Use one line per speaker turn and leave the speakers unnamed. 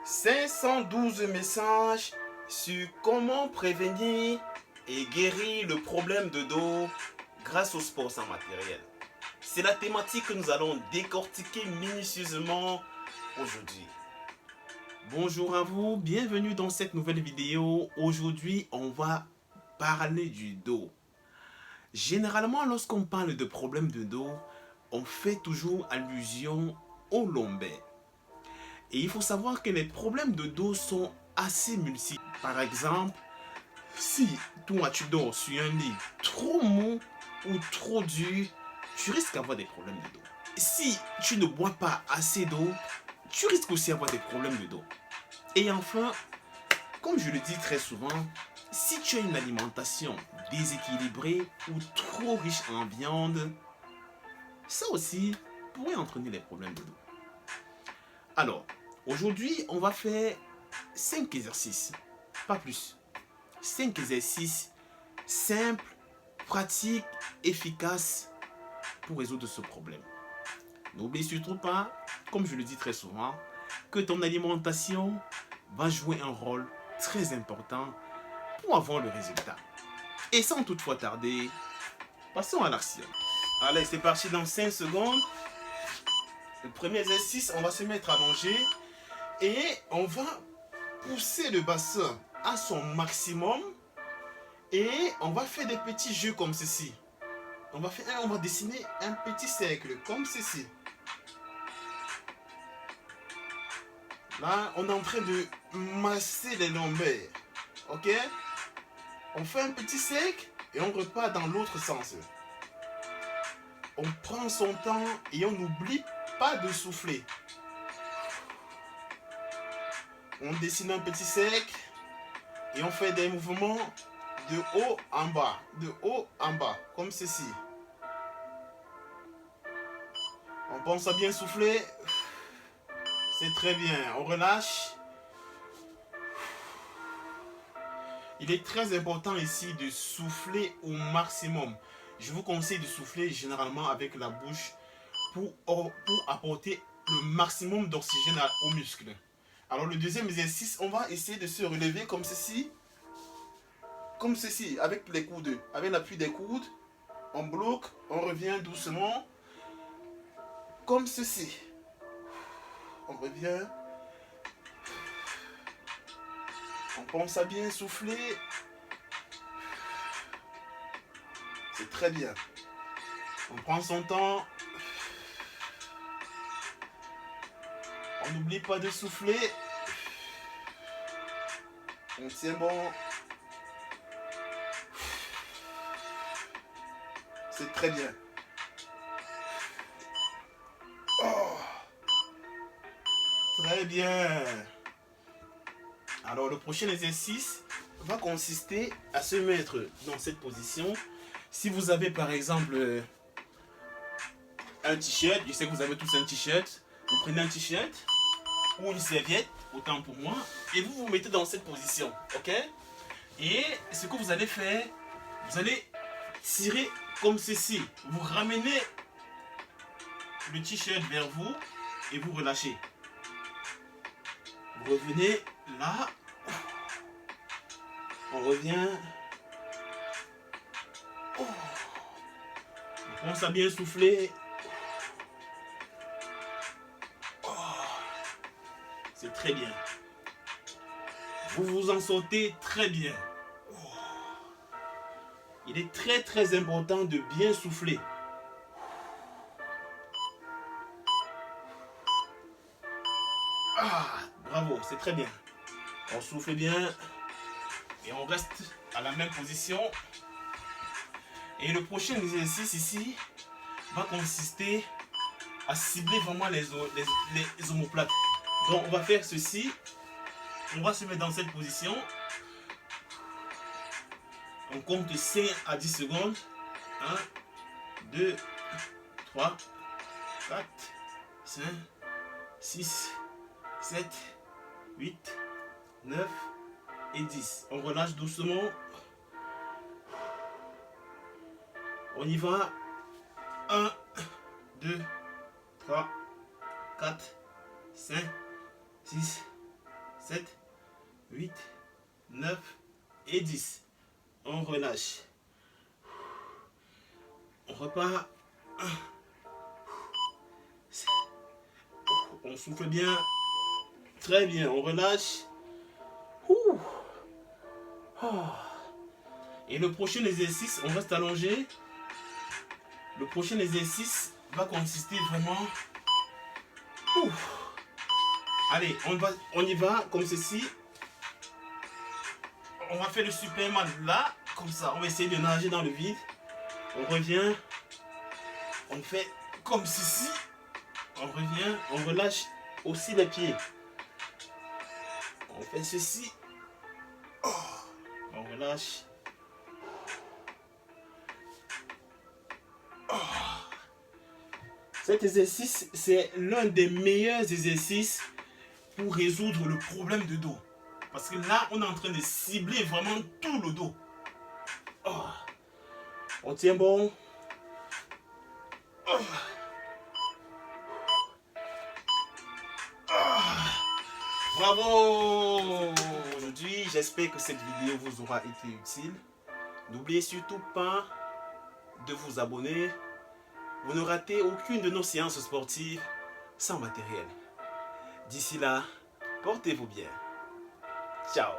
512 messages sur comment prévenir et guérir le problème de dos grâce au sport sans matériel. C'est la thématique que nous allons décortiquer minutieusement aujourd'hui. Bonjour à vous, bienvenue dans cette nouvelle vidéo. Aujourd'hui, on va parler du dos. Généralement, lorsqu'on parle de problèmes de dos, on fait toujours allusion au lombaire. Et il faut savoir que les problèmes de dos sont assez multiples. Par exemple, si toi tu dors sur un lit trop mou ou trop dur, tu risques d'avoir des problèmes de dos. Si tu ne bois pas assez d'eau, tu risques aussi d'avoir des problèmes de dos. Et enfin, comme je le dis très souvent, si tu as une alimentation déséquilibrée ou trop riche en viande, ça aussi pourrait entraîner les problèmes de dos. Alors, aujourd'hui, on va faire 5 exercices, pas plus. 5 exercices simples, pratiques, efficaces pour résoudre ce problème. N'oublie surtout pas, comme je le dis très souvent, que ton alimentation va jouer un rôle très important pour avoir le résultat. Et sans toutefois tarder, passons à l'action. Allez, c'est parti dans 5 secondes. Le premier exercice, on va se mettre allongé et on va pousser le bassin à son maximum et on va faire des petits jeux comme ceci. On va dessiner un petit cercle comme ceci. Là, on est en train de masser les lombaires. Ok? On fait un petit cercle et on repart dans l'autre sens. On prend son temps et on n'oublie pas de souffler. On dessine un petit cercle et on fait des mouvements de haut en bas, comme ceci. On pense à bien souffler. C'est très bien. On relâche. Il est très important ici de souffler au maximum. Je vous conseille de souffler généralement avec la bouche pour apporter le maximum d'oxygène aux muscles. Alors le deuxième exercice, on va essayer de se relever comme ceci. Comme ceci, avec les coudes. Avec l'appui des coudes, on bloque, on revient doucement. Comme ceci. On revient. On pense à bien souffler. C'est très bien. On prend son temps. On n'oublie pas de souffler. On tient bon. C'est très bien. Oh. Très bien. Alors le prochain exercice va consister à se mettre dans cette position. Si vous avez par exemple un t-shirt, je sais que vous avez tous un t-shirt, vous prenez un t-shirt ou une serviette, autant pour moi, et vous vous mettez dans cette position, ok? Et ce que vous allez faire, vous allez tirer comme ceci. Vous ramenez le t-shirt vers vous et vous relâchez. Vous revenez là. On revient. Oh. On pense à bien souffler. Oh. C'est très bien. Vous vous en sortez très bien. Oh. Il est très important de bien souffler. Ah, bravo, c'est très bien. On souffle bien et on reste à la même position. Et le prochain exercice ici va consister à cibler vraiment les omoplates. Donc on va faire ceci. On va se mettre dans cette position. On compte 5 à 10 secondes. 1, 2, 3, 4, 5, 6, 7, 8, 9 et 10. On relâche doucement. On y va. 1, 2, 3, 4, 5, 6, 7, 8, 9 et 10. On relâche. On repart. On souffle bien. Très bien, on relâche. Et le prochain exercice, on reste allongé. Le prochain exercice va consister vraiment... Allez, on y va comme ceci. On va faire le Superman là, comme ça. On va essayer de nager dans le vide. On revient. On fait comme ceci. On revient. On relâche aussi les pieds. On fait ceci. On relâche. Cet exercice, c'est l'un des meilleurs exercices pour résoudre le problème de dos. Parce que là, on est en train de cibler vraiment tout le dos. On tient bon. Bravo! Aujourd'hui, j'espère que cette vidéo vous aura été utile. N'oubliez surtout pas de vous abonner. Vous ne ratez aucune de nos séances sportives sans matériel. D'ici là, portez-vous bien. Ciao!